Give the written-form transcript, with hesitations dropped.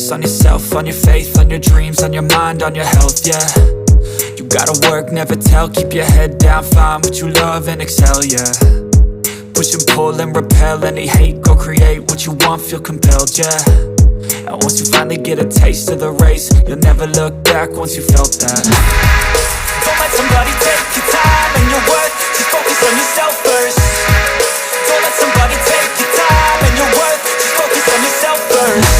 focus on yourself, on your faith, on your dreams, on your mind, on your health, yeah. You gotta work, never tell, keep your head down, find what you love and excel, yeah. Push and pull and repel any hate, go create what you want, feel compelled, yeah. And once you finally get a taste of the race, you'll never look back once you felt that. Don't let somebody take your time and your worth, just focus on yourself first. Don't let somebody take your time and your worth, just focus on yourself first.